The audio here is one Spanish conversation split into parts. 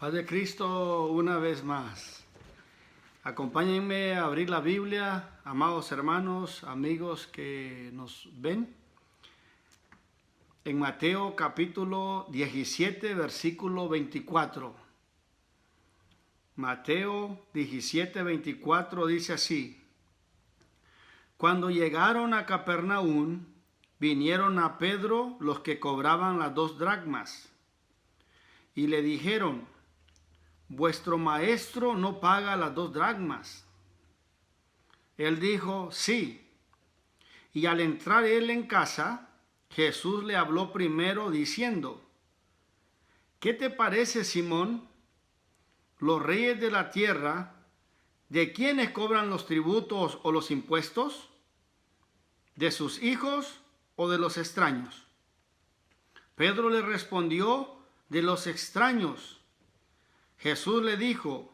Paz de Cristo una vez más. Acompáñenme a abrir la Biblia, amados hermanos, amigos que nos ven. En Mateo capítulo 17, versículo 24. Mateo 17, 24 dice así: Cuando llegaron a Capernaum, vinieron a Pedro los que cobraban las 2 dracmas y le dijeron: vuestro maestro no paga las 2 dracmas. Él dijo: sí. Y al entrar él en casa, Jesús le habló primero diciendo: ¿qué te parece, Simón? Los reyes de la tierra, ¿de quiénes cobran los tributos o los impuestos? ¿De sus hijos o de los extraños? Pedro le respondió: de los extraños. Jesús le dijo: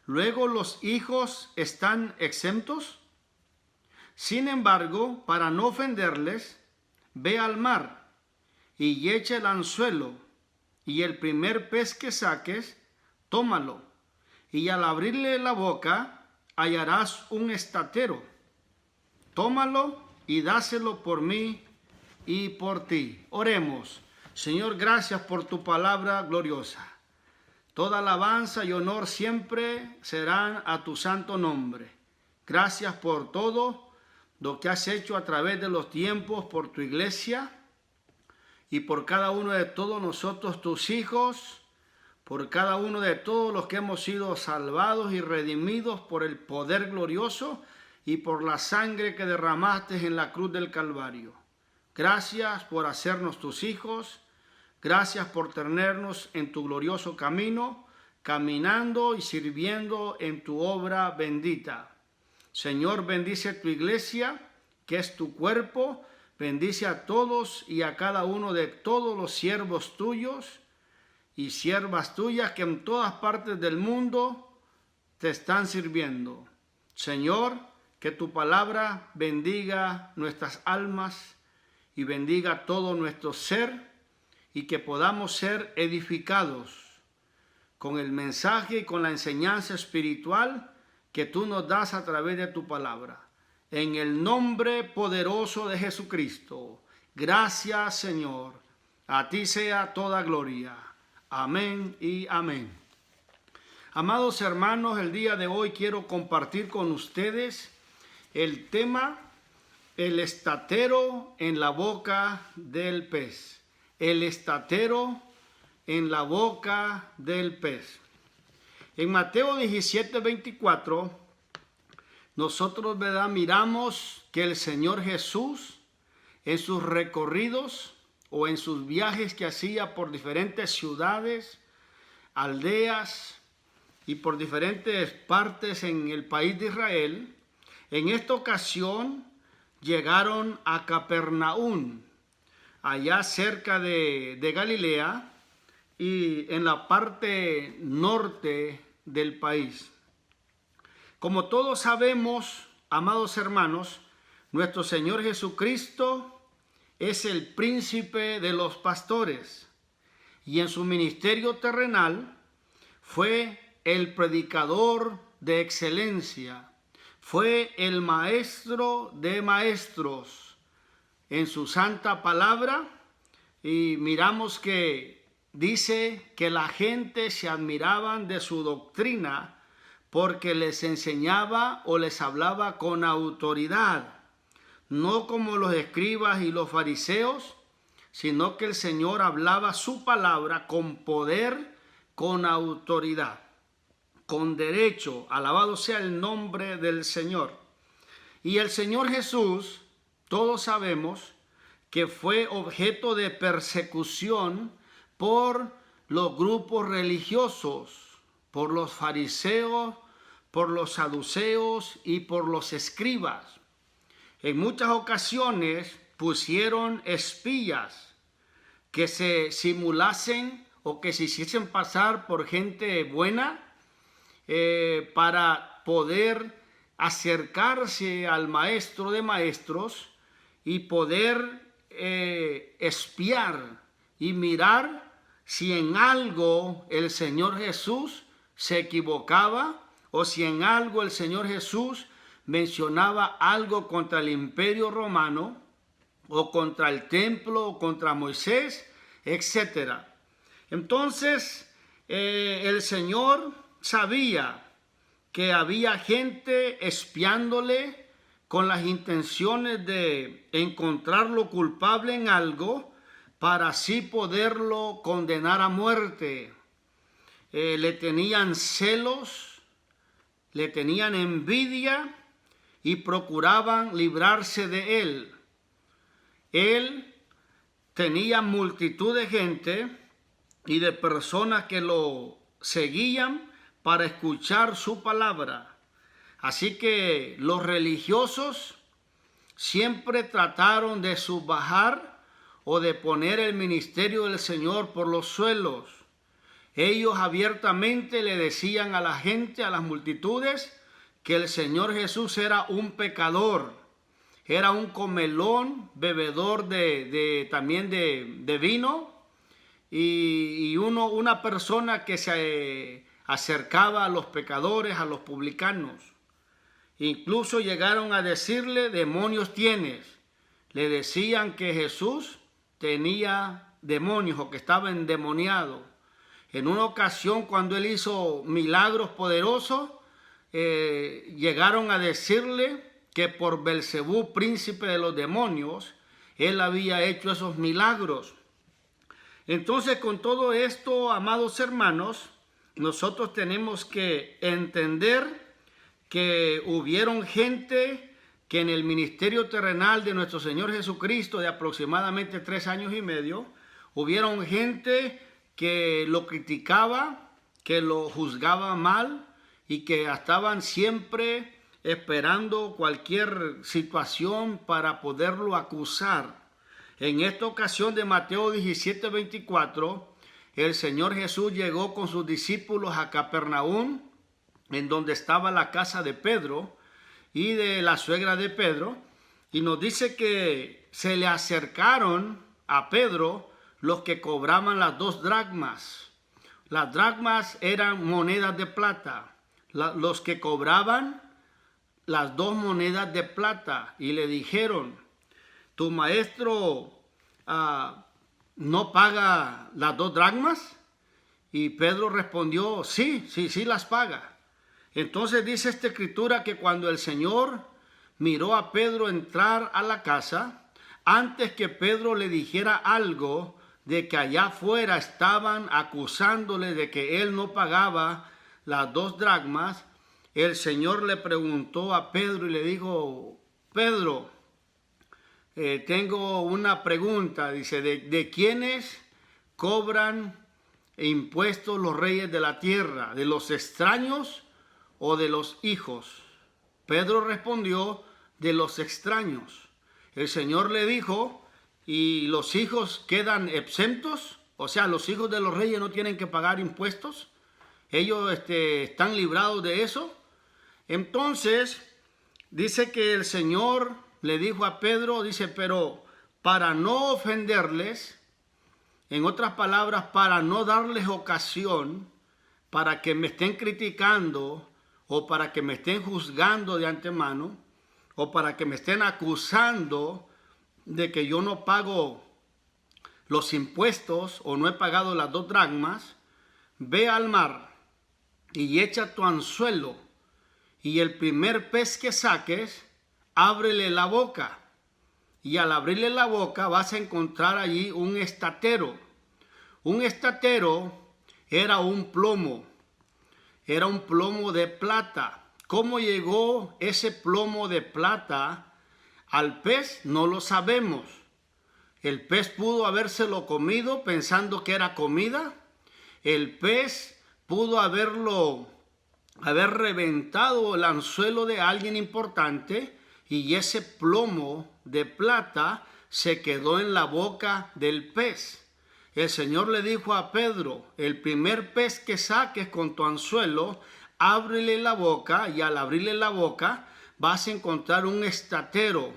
¿luego los hijos están exentos? Sin embargo, para no ofenderles, ve al mar y echa el anzuelo, y el primer pez que saques, tómalo, y al abrirle la boca hallarás un estatero. Tómalo y dáselo por mí y por ti. Oremos. Señor, gracias por tu palabra gloriosa. Toda alabanza y honor siempre serán a tu santo nombre. Gracias por todo lo que has hecho a través de los tiempos por tu iglesia y por cada uno de todos nosotros, tus hijos, por cada uno de todos los que hemos sido salvados y redimidos por el poder glorioso y por la sangre que derramaste en la cruz del Calvario. Gracias por hacernos tus hijos. Gracias por tenernos en tu glorioso camino, caminando y sirviendo en tu obra bendita. Señor, bendice tu iglesia, que es tu cuerpo. Bendice a todos y a cada uno de todos los siervos tuyos y siervas tuyas que en todas partes del mundo te están sirviendo. Señor, que tu palabra bendiga nuestras almas y bendiga todo nuestro ser, y que podamos ser edificados con el mensaje y con la enseñanza espiritual que tú nos das a través de tu palabra. En el nombre poderoso de Jesucristo. Gracias, Señor. A ti sea toda gloria. Amén y amén. Amados hermanos, el día de hoy quiero compartir con ustedes el tema: el estatero en la boca del pez. El estatero en la boca del pez. En Mateo 17, 24, nosotros miramos que el Señor Jesús, en sus recorridos o en sus viajes que hacía por diferentes ciudades, aldeas y por diferentes partes en el país de Israel, en esta ocasión llegaron a Capernaum, allá cerca de Galilea y en la parte norte del país. Como todos sabemos, amados hermanos, nuestro Señor Jesucristo es el príncipe de los pastores y en su ministerio terrenal fue el predicador de excelencia, fue el maestro de maestros en su santa palabra, y miramos que dice que la gente se admiraban de su doctrina porque les enseñaba o les hablaba con autoridad, no como los escribas y los fariseos, sino que el Señor hablaba su palabra con poder, con autoridad, con derecho. Alabado sea el nombre del Señor. Y el Señor Jesús, todos sabemos que fue objeto de persecución por los grupos religiosos, por los fariseos, por los saduceos y por los escribas. En muchas ocasiones pusieron espías que se simulasen o que se hiciesen pasar por gente buena para poder acercarse al maestro de maestros y poder espiar y mirar si en algo el Señor Jesús se equivocaba o si en algo el Señor Jesús mencionaba algo contra el imperio romano o contra el templo o contra Moisés, etc. Entonces el Señor sabía que había gente espiándole con las intenciones de encontrarlo culpable en algo para así poderlo condenar a muerte. Le tenían celos, le tenían envidia y procuraban librarse de él. Él tenía multitud de gente y de personas que lo seguían para escuchar su palabra. Así que los religiosos siempre trataron de subbajar o de poner el ministerio del Señor por los suelos. Ellos abiertamente le decían a la gente, a las multitudes, que el Señor Jesús era un pecador, era un comelón, bebedor también de vino, y una persona que se acercaba a los pecadores, a los publicanos. Incluso llegaron a decirle, demonios tienes. Le decían que Jesús tenía demonios o que estaba endemoniado. En una ocasión, cuando él hizo milagros poderosos, llegaron a decirle que por Belcebú, príncipe de los demonios, él había hecho esos milagros. Entonces, con todo esto, amados hermanos, nosotros tenemos que entender que hubieron gente que en el ministerio terrenal de nuestro Señor Jesucristo de aproximadamente 3 años y medio, hubieron gente que lo criticaba, que lo juzgaba mal y que estaban siempre esperando cualquier situación para poderlo acusar. En esta ocasión de Mateo 17:24, el Señor Jesús llegó con sus discípulos a Capernaum, en donde estaba la casa de Pedro y de la suegra de Pedro, y nos dice que se le acercaron a Pedro los que cobraban las 2 dracmas. Las dracmas eran monedas de plata. Los que cobraban las 2 monedas de plata, y le dijeron, ¿tu maestro no paga las 2 dracmas? Y Pedro respondió, sí las paga. Entonces dice esta escritura que cuando el Señor miró a Pedro entrar a la casa, antes que Pedro le dijera algo, de que allá afuera estaban acusándole de que él no pagaba las 2 dracmas, el Señor le preguntó a Pedro y le dijo, Pedro, tengo una pregunta, dice, ¿de quiénes cobran impuestos los reyes de la tierra? ¿De los extraños o de los hijos? Pedro respondió, de los extraños. El Señor le dijo, ¿y los hijos quedan exentos? O sea, los hijos de los reyes no tienen que pagar impuestos. Ellos están librados de eso. Entonces, dice que el Señor le dijo a Pedro, dice, pero para no ofenderles, en otras palabras, para no darles ocasión, para que me estén criticando o para que me estén juzgando de antemano o para que me estén acusando de que yo no pago los impuestos o no he pagado las 2 dracmas, ve al mar y echa tu anzuelo y el primer pez que saques, ábrele la boca. Y al abrirle la boca vas a encontrar allí un estatero. Un estatero era un plomo de plata. ¿Cómo llegó ese plomo de plata al pez? No lo sabemos. El pez pudo habérselo comido pensando que era comida. El pez pudo haber reventado el anzuelo de alguien importante y ese plomo de plata se quedó en la boca del pez. El Señor le dijo a Pedro, el primer pez que saques con tu anzuelo, ábrele la boca, y al abrirle la boca vas a encontrar un estatero,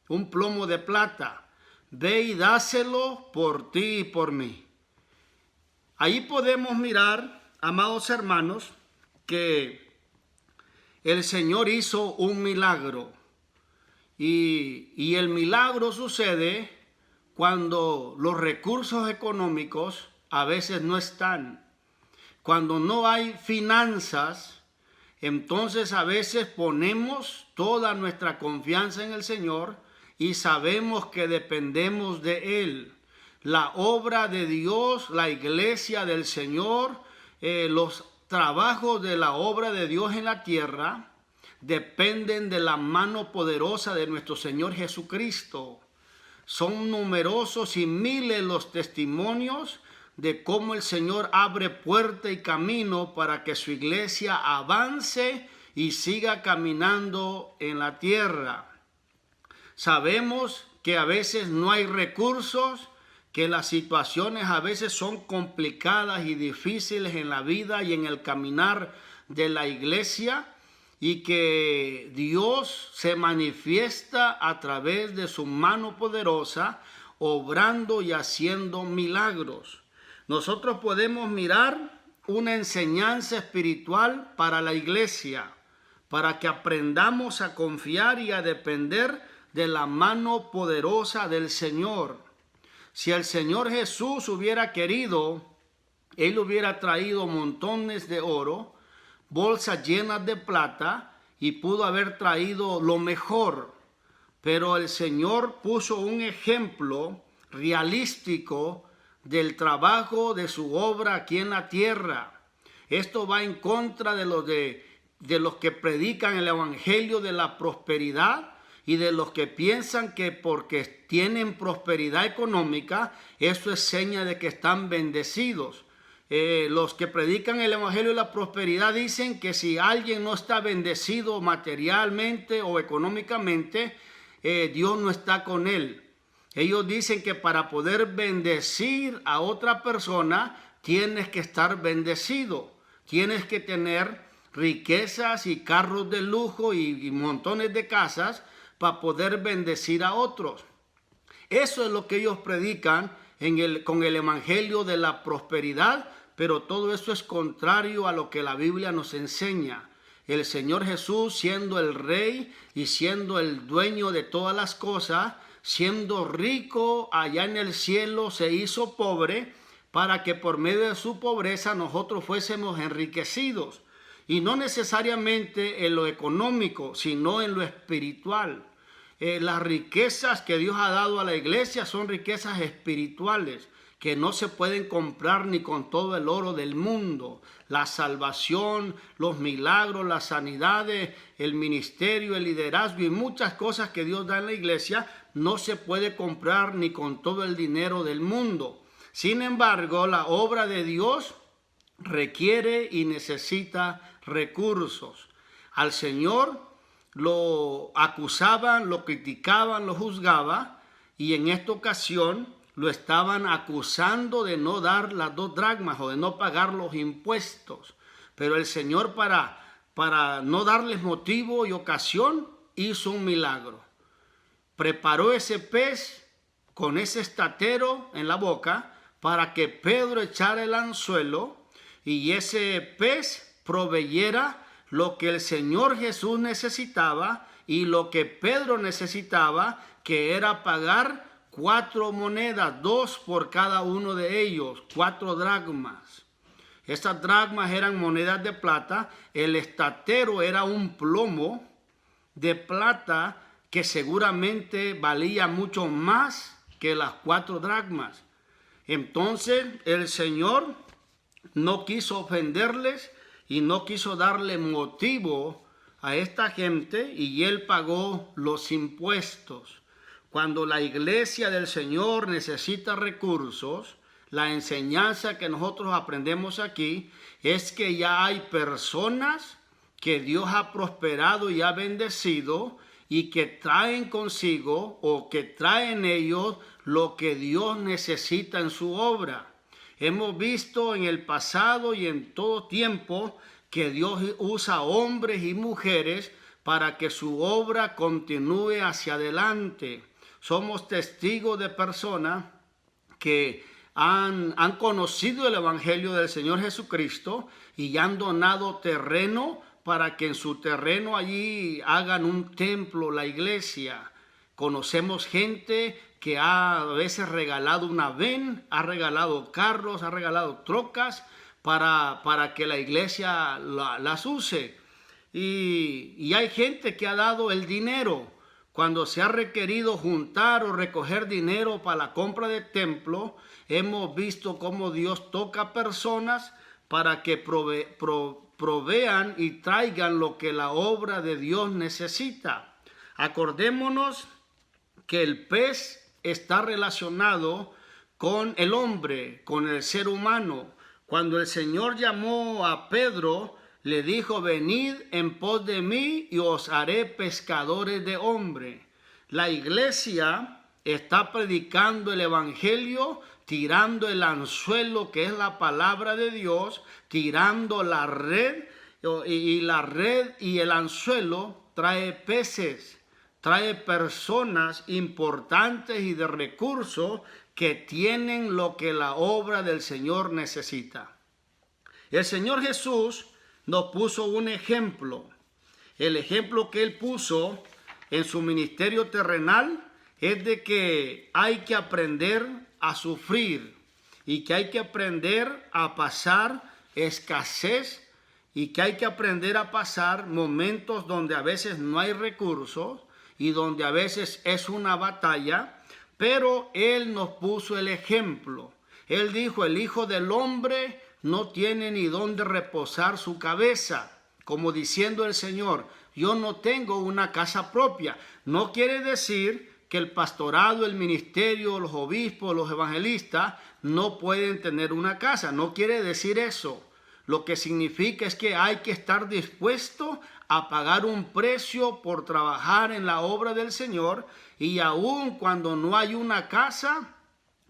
un plomo de plata. Ve y dáselo por ti y por mí. Ahí podemos mirar, amados hermanos, que el Señor hizo un milagro. Y el milagro sucede cuando los recursos económicos a veces no están. Cuando no hay finanzas, entonces a veces ponemos toda nuestra confianza en el Señor y sabemos que dependemos de Él. La obra de Dios, la iglesia del Señor, los trabajos de la obra de Dios en la tierra dependen de la mano poderosa de nuestro Señor Jesucristo. Son numerosos y miles los testimonios de cómo el Señor abre puerta y camino para que su iglesia avance y siga caminando en la tierra. Sabemos que a veces no hay recursos, que las situaciones a veces son complicadas y difíciles en la vida y en el caminar de la iglesia, y que Dios se manifiesta a través de su mano poderosa, obrando y haciendo milagros. Nosotros podemos mirar una enseñanza espiritual para la iglesia, para que aprendamos a confiar y a depender de la mano poderosa del Señor. Si el Señor Jesús hubiera querido, Él hubiera traído montones de oro, bolsas llenas de plata, y pudo haber traído lo mejor. Pero el Señor puso un ejemplo realístico del trabajo de su obra aquí en la tierra. Esto va en contra de los que predican el evangelio de la prosperidad y de los que piensan que porque tienen prosperidad económica, eso es seña de que están bendecidos. Los que predican el evangelio de la prosperidad dicen que si alguien no está bendecido materialmente o económicamente, Dios no está con él. Ellos dicen que para poder bendecir a otra persona tienes que estar bendecido, tienes que tener riquezas y carros de lujo y montones de casas para poder bendecir a otros. Eso es lo que ellos predican con el evangelio de la prosperidad, pero todo eso es contrario a lo que la Biblia nos enseña. El Señor Jesús, siendo el Rey y siendo el dueño de todas las cosas, siendo rico allá en el cielo, se hizo pobre para que por medio de su pobreza nosotros fuésemos enriquecidos. Y no necesariamente en lo económico, sino en lo espiritual. Las riquezas que Dios ha dado a la iglesia son riquezas espirituales que no se pueden comprar ni con todo el oro del mundo. La salvación, los milagros, las sanidades, el ministerio, el liderazgo y muchas cosas que Dios da en la iglesia no se puede comprar ni con todo el dinero del mundo. Sin embargo, la obra de Dios requiere y necesita recursos. Al Señor lo acusaban, lo criticaban, lo juzgaban, y en esta ocasión lo estaban acusando de no dar las 2 dracmas o de no pagar los impuestos. Pero el Señor, para no darles motivo y ocasión, hizo un milagro. Preparó ese pez con ese estatero en la boca para que Pedro echara el anzuelo y ese pez proveyera lo que el Señor Jesús necesitaba y lo que Pedro necesitaba, que era pagar 4 monedas, 2 por cada uno de ellos, 4 dracmas. Estas dracmas eran monedas de plata. El estatero era un plomo de plata que seguramente valía mucho más que las 4 dracmas. Entonces el Señor no quiso ofenderles y no quiso darle motivo a esta gente, y Él pagó los impuestos. Cuando la iglesia del Señor necesita recursos, la enseñanza que nosotros aprendemos aquí es que ya hay personas que Dios ha prosperado y ha bendecido y que traen consigo o que traen ellos lo que Dios necesita en su obra. Hemos visto en el pasado y en todo tiempo que Dios usa hombres y mujeres para que su obra continúe hacia adelante. Somos testigos de personas que han conocido el Evangelio del Señor Jesucristo y han donado terreno para que en su terreno allí hagan un templo, la iglesia. Conocemos gente que ha a veces regalado una van, ha regalado carros, ha regalado trocas para que la iglesia las use. Y hay gente que ha dado el dinero. Cuando se ha requerido juntar o recoger dinero para la compra de templo, hemos visto cómo Dios toca a personas para que provean y traigan lo que la obra de Dios necesita. Acordémonos que el pez está relacionado con el hombre, con el ser humano. Cuando el Señor llamó a Pedro, le dijo: venid en pos de mí y os haré pescadores de hombre. La iglesia está predicando el evangelio, tirando el anzuelo que es la palabra de Dios, tirando la red, y la red y el anzuelo trae peces, trae personas importantes y de recursos que tienen lo que la obra del Señor necesita. El Señor Jesús nos puso un ejemplo. El ejemplo que Él puso en su ministerio terrenal es de que hay que aprender a sufrir y que hay que aprender a pasar escasez y que hay que aprender a pasar momentos donde a veces no hay recursos y donde a veces es una batalla, pero Él nos puso el ejemplo. Él dijo: el Hijo del Hombre no tiene ni dónde reposar su cabeza, como diciendo el Señor: yo no tengo una casa propia. No quiere decir que el pastorado, el ministerio, los obispos, los evangelistas no pueden tener una casa. No quiere decir eso. Lo que significa es que hay que estar dispuesto a pagar un precio por trabajar en la obra del Señor, y aun cuando no hay una casa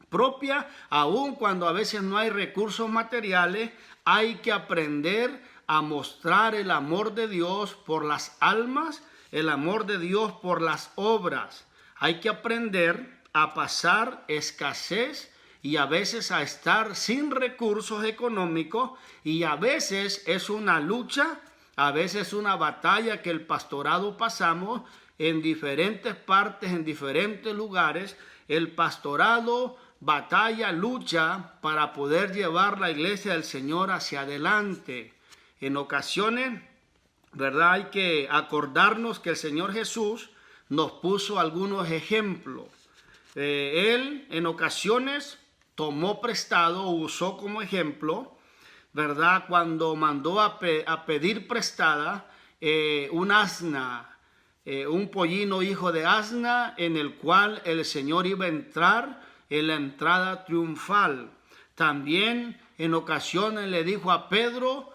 propia, aun cuando a veces no hay recursos materiales, hay que aprender a mostrar el amor de Dios por las almas, el amor de Dios por las obras. Hay que aprender a pasar escasez y a veces a estar sin recursos económicos, y a veces es una lucha, a veces una batalla que el pastorado pasamos en diferentes partes, en diferentes lugares. El pastorado batalla, lucha para poder llevar la iglesia del Señor hacia adelante. En ocasiones, ¿verdad?, hay que acordarnos que el Señor Jesús nos puso algunos ejemplos. Él en ocasiones tomó prestado, usó como ejemplo, ¿verdad?, cuando mandó a pedir prestada un asna, un pollino hijo de asna, en el cual el Señor iba a entrar en la entrada triunfal. También en ocasiones le dijo a Pedro: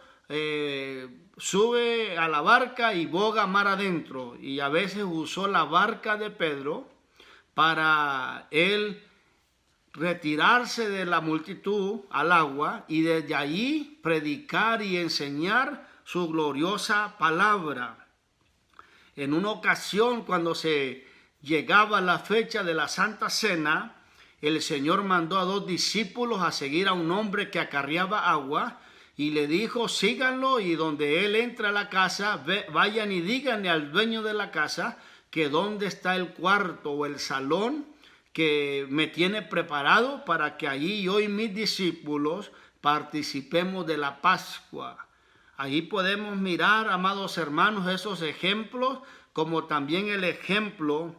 sube a la barca y boga mar adentro. Y a veces usó la barca de Pedro para él retirarse de la multitud al agua y desde allí predicar y enseñar su gloriosa palabra. En una ocasión, cuando se llegaba la fecha de la Santa Cena, el Señor mandó a 2 discípulos a seguir a un hombre que acarreaba agua y le dijo: síganlo, y donde él entra a la casa, vayan y díganle al dueño de la casa que dónde está el cuarto o el salón que me tiene preparado para que allí yo y mis discípulos participemos de la Pascua. Allí podemos mirar, amados hermanos, esos ejemplos, como también el ejemplo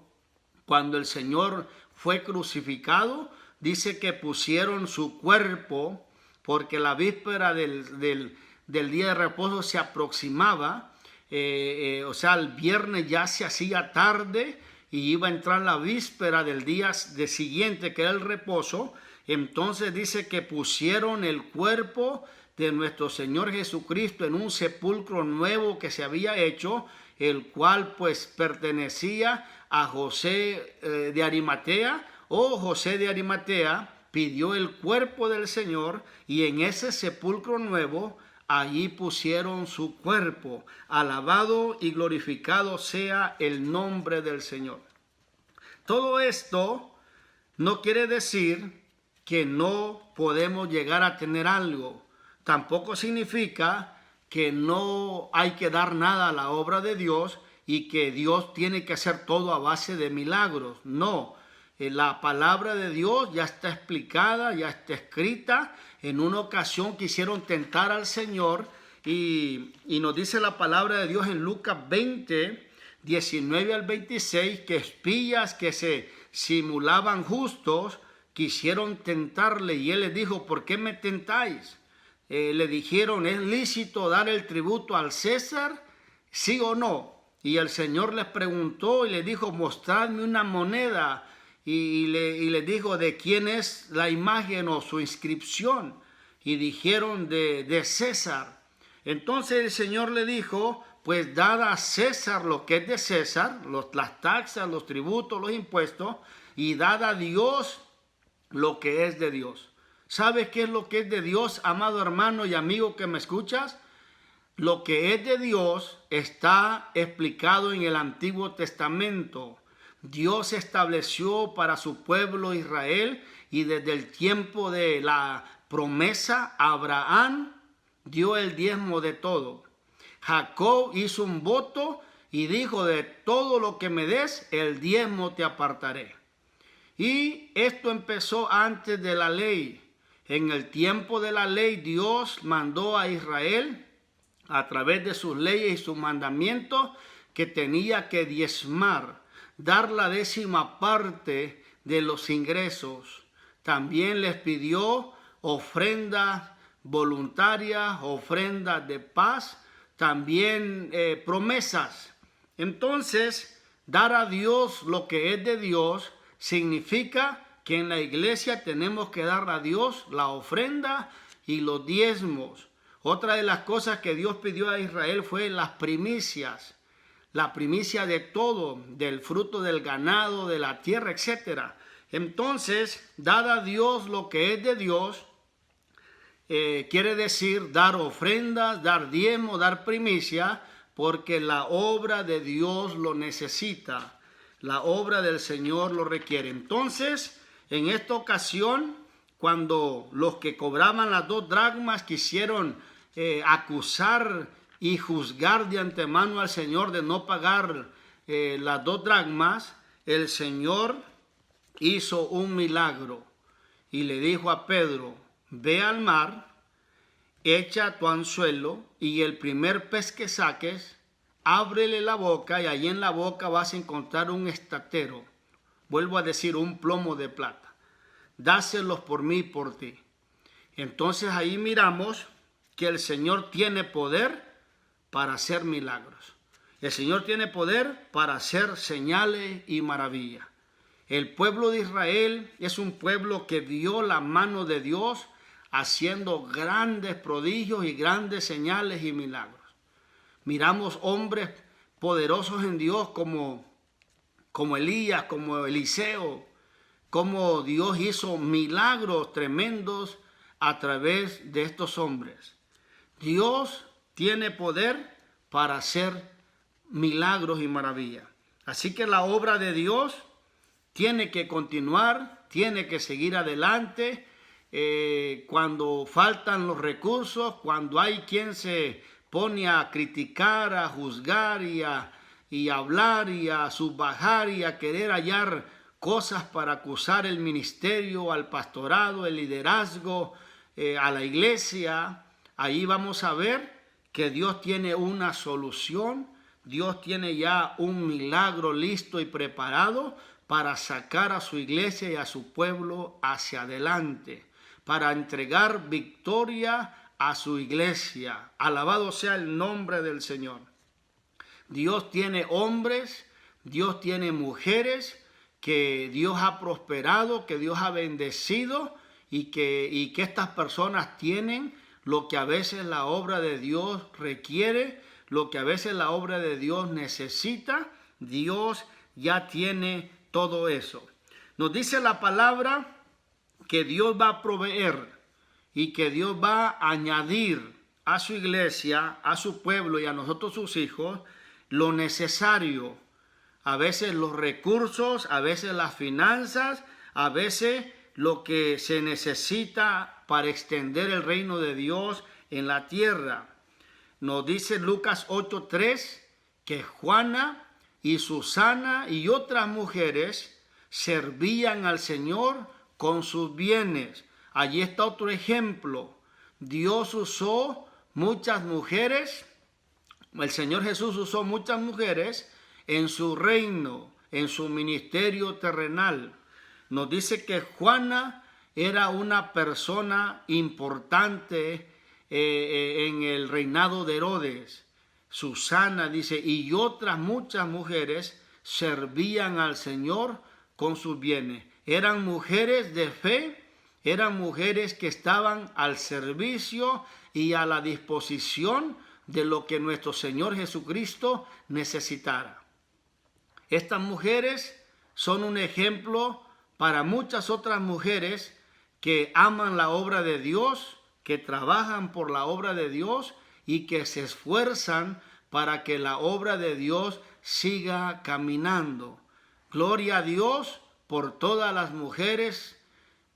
cuando el Señor fue crucificado. Dice que pusieron su cuerpo, porque la víspera del día de reposo se aproximaba, o sea, el viernes ya se hacía tarde y iba a entrar la víspera del día siguiente, que era el reposo. Entonces dice que pusieron el cuerpo de nuestro Señor Jesucristo en un sepulcro nuevo que se había hecho, el cual pues pertenecía a José de Arimatea, o José de Arimatea pidió el cuerpo del Señor, y en ese sepulcro nuevo allí pusieron su cuerpo. Alabado y glorificado sea el nombre del Señor. Todo esto no quiere decir que no podemos llegar a tener algo. Tampoco significa que no hay que dar nada a la obra de Dios y que Dios tiene que hacer todo a base de milagros. No, la palabra de Dios ya está explicada, ya está escrita. En una ocasión quisieron tentar al Señor y nos dice la palabra de Dios en Lucas 20, 19 al 26, que espías que se simulaban justos quisieron tentarle y él les dijo: ¿por qué me tentáis? Le dijeron: ¿es lícito dar el tributo al César? ¿Sí o no? Y el Señor les preguntó y les dijo: mostradme una moneda. Y les dijo: ¿de quién es la imagen o su inscripción? Y dijeron: de César. Entonces el Señor le dijo: pues dad a César lo que es de César, las taxas, los tributos, los impuestos, y dad a Dios lo que es de Dios. ¿Sabes qué es lo que es de Dios, amado hermano y amigo que me escuchas? Lo que es de Dios está explicado en el Antiguo Testamento. Dios estableció para su pueblo Israel, y desde el tiempo de la promesa, Abraham dio el diezmo de todo. Jacob hizo un voto y dijo: de todo lo que me des, el diezmo te apartaré. Y esto empezó antes de la ley. En el tiempo de la ley, Dios mandó a Israel, a través de sus leyes y sus mandamientos, que tenía que diezmar, dar la 10ª parte de los ingresos. También les pidió ofrendas voluntarias, ofrendas de paz, también promesas. Entonces, dar a Dios lo que es de Dios significa que en la iglesia tenemos que dar a Dios la ofrenda y los diezmos. Otra de las cosas que Dios pidió a Israel fue las primicias. La primicia de todo, del fruto del ganado, de la tierra, etc. Entonces, dar a Dios lo que es de Dios quiere decir dar ofrendas, dar diezmo, dar primicia, porque la obra de Dios lo necesita. La obra del Señor lo requiere. Entonces, en esta ocasión, cuando los que cobraban las 2 dracmas quisieron acusar y juzgar de antemano al Señor de no pagar las 2 dracmas, el Señor hizo un milagro y le dijo a Pedro: ve al mar, echa tu anzuelo y el primer pez que saques, ábrele la boca, y allí en la boca vas a encontrar un estatero. Vuelvo a decir, un plomo de plata. Dáselos por mí y por ti. Entonces ahí miramos que el Señor tiene poder para hacer milagros. El Señor tiene poder para hacer señales y maravillas. El pueblo de Israel es un pueblo que vio la mano de Dios haciendo grandes prodigios y grandes señales y milagros. Miramos hombres poderosos en Dios como Elías, como Eliseo, como Dios hizo milagros tremendos a través de estos hombres. Dios tiene poder para hacer milagros y maravillas. Así que la obra de Dios tiene que continuar, tiene que seguir adelante. Cuando faltan los recursos, cuando hay quien se pone a criticar, a juzgar y a hablar y a subbajar y a querer hallar cosas para acusar el ministerio, al pastorado, el liderazgo, a la iglesia, ahí vamos a ver que Dios tiene una solución. Dios tiene ya un milagro listo y preparado para sacar a su iglesia y a su pueblo hacia adelante, para entregar victoria a su iglesia. Alabado sea el nombre del Señor. Dios tiene hombres, Dios tiene mujeres que Dios ha prosperado, que Dios ha bendecido, y que estas personas tienen lo que a veces la obra de Dios requiere, lo que a veces la obra de Dios necesita. Dios ya tiene todo eso. Nos dice la palabra que Dios va a proveer y que Dios va a añadir a su iglesia, a su pueblo y a nosotros sus hijos lo necesario. A veces los recursos, a veces las finanzas, a veces lo que se necesita para extender el reino de Dios en la tierra. Nos dice Lucas 8:3 que Juana y Susana y otras mujeres servían al Señor con sus bienes. Allí está otro ejemplo. Dios usó muchas mujeres, el Señor Jesús usó muchas mujeres en su reino, en su ministerio terrenal. Nos dice que Juana era una persona importante en el reinado de Herodes. Susana dice, y otras muchas mujeres servían al Señor con sus bienes. Eran mujeres de fe, eran mujeres que estaban al servicio y a la disposición de lo que nuestro Señor Jesucristo necesitara. Estas mujeres son un ejemplo para muchas otras mujeres que aman la obra de Dios, que trabajan por la obra de Dios y que se esfuerzan para que la obra de Dios siga caminando. Gloria a Dios por todas las mujeres,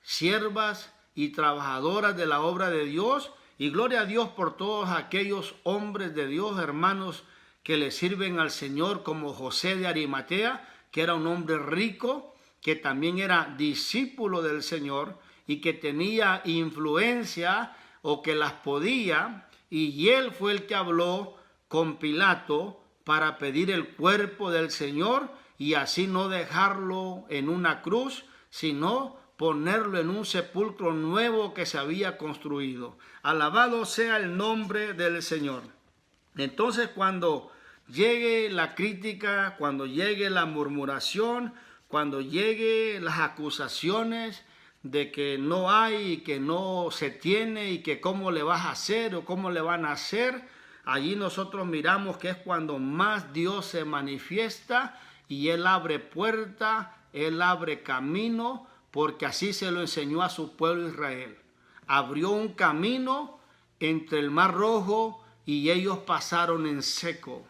siervas y trabajadoras de la obra de Dios, y gloria a Dios por todos aquellos hombres de Dios, hermanos, que le sirven al Señor, como José de Arimatea, que era un hombre rico, que también era discípulo del Señor y que tenía influencia o que las podía, y él fue el que habló con Pilato para pedir el cuerpo del Señor y así no dejarlo en una cruz, sino ponerlo en un sepulcro nuevo que se había construido. Alabado sea el nombre del Señor. Entonces, cuando llegue la crítica, cuando llegue la murmuración, cuando llegue las acusaciones de que no hay y que no se tiene y que cómo le vas a hacer o cómo le van a hacer, allí nosotros miramos que es cuando más Dios se manifiesta y Él abre puerta, Él abre camino, porque así se lo enseñó a su pueblo Israel. Abrió un camino entre el Mar Rojo y ellos pasaron en seco.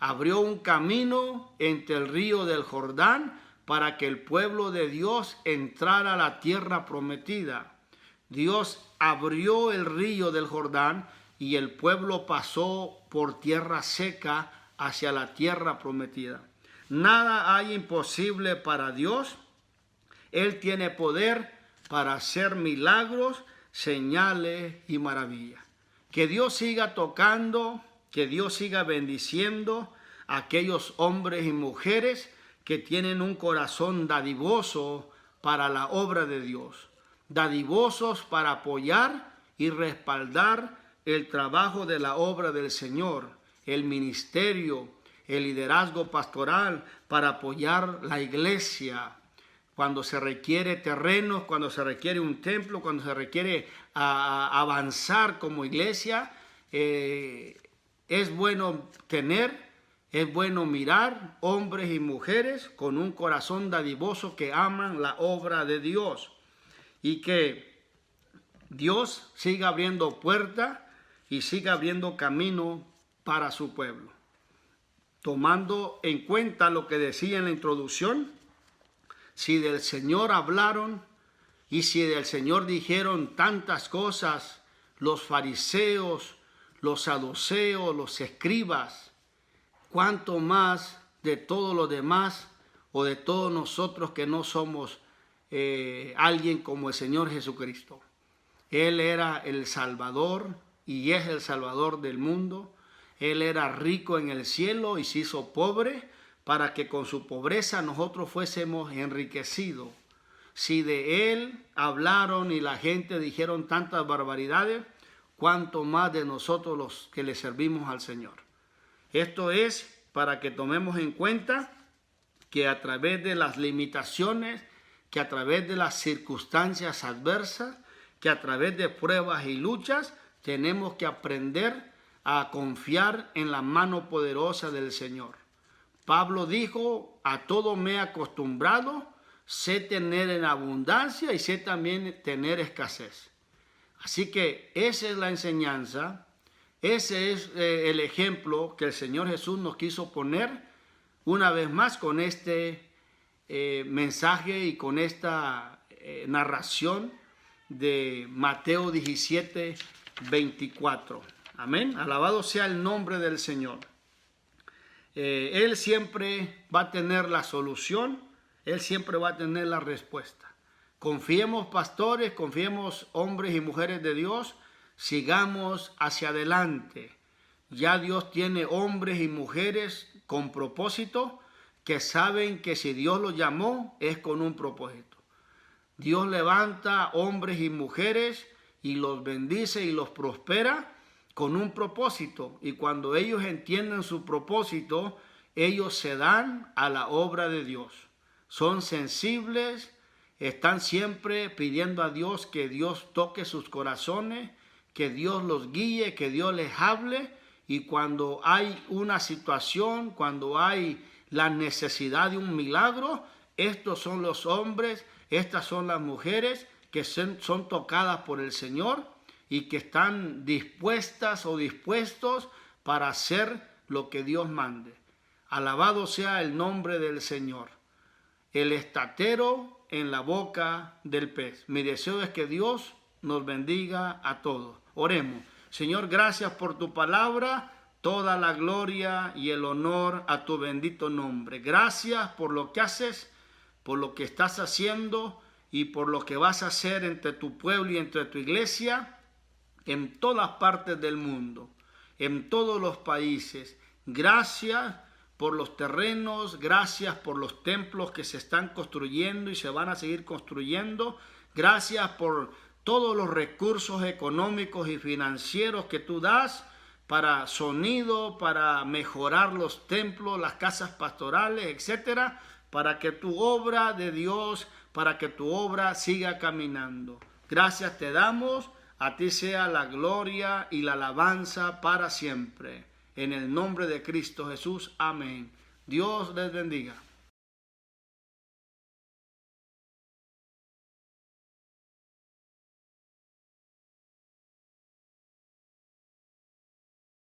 Abrió un camino entre el río del Jordán para que el pueblo de Dios entrara a la tierra prometida. Dios abrió el río del Jordán y el pueblo pasó por tierra seca hacia la tierra prometida. Nada hay imposible para Dios. Él tiene poder para hacer milagros, señales y maravillas. Que Dios siga tocando, que Dios siga bendiciendo a aquellos hombres y mujeres que tienen un corazón dadivoso para la obra de Dios, dadivosos para apoyar y respaldar el trabajo de la obra del Señor, el ministerio, el liderazgo pastoral, para apoyar la iglesia. Cuando se requiere terrenos, cuando se requiere un templo, cuando se requiere avanzar como iglesia, es bueno es bueno mirar hombres y mujeres con un corazón dadivoso que aman la obra de Dios, y que Dios siga abriendo puertas y siga abriendo camino para su pueblo. Tomando en cuenta lo que decía en la introducción, si del Señor hablaron y si del Señor dijeron tantas cosas los fariseos, los saduceos, los escribas, cuánto más de todos los demás o de todos nosotros que no somos alguien como el Señor Jesucristo. Él era el Salvador y es el Salvador del mundo. Él era rico en el cielo y se hizo pobre para que con su pobreza nosotros fuésemos enriquecidos. Si de Él hablaron y la gente dijeron tantas barbaridades, cuánto más de nosotros los que le servimos al Señor. Esto es para que tomemos en cuenta que a través de las limitaciones, que a través de las circunstancias adversas, que a través de pruebas y luchas, tenemos que aprender a confiar en la mano poderosa del Señor. Pablo dijo, a todo me he acostumbrado, sé tener en abundancia y sé también tener escasez. Así que esa es la enseñanza, ese es el ejemplo que el Señor Jesús nos quiso poner una vez más con este mensaje y con esta narración de Mateo 17, 24. Amén. Alabado sea el nombre del Señor. Él siempre va a tener la solución. Él siempre va a tener la respuesta. Confiemos, pastores, confiemos, hombres y mujeres de Dios. Sigamos hacia adelante. Ya Dios tiene hombres y mujeres con propósito que saben que si Dios los llamó es con un propósito. Dios levanta hombres y mujeres y los bendice y los prospera con un propósito. Y cuando ellos entienden su propósito, ellos se dan a la obra de Dios. Son sensibles, están siempre pidiendo a Dios que Dios toque sus corazones, que Dios los guíe, que Dios les hable. Y cuando hay una situación, cuando hay la necesidad de un milagro, estos son los hombres, estas son las mujeres que son tocadas por el Señor y que están dispuestas o dispuestos para hacer lo que Dios mande. Alabado sea el nombre del Señor. El estatero en la boca del pez. Mi deseo es que Dios nos bendiga a todos. Oremos. Señor, gracias por tu palabra. Toda la gloria y el honor a tu bendito nombre. Gracias por lo que haces, por lo que estás haciendo y por lo que vas a hacer entre tu pueblo y entre tu iglesia en todas partes del mundo, en todos los países. Gracias por los terrenos, gracias por los templos que se están construyendo y se van a seguir construyendo. Gracias por todos los recursos económicos y financieros que tú das para sonido, para mejorar los templos, las casas pastorales, etcétera, para que tu obra de Dios, para que tu obra siga caminando. Gracias te damos, a ti sea la gloria y la alabanza para siempre. En el nombre de Cristo Jesús, amén. Dios les bendiga.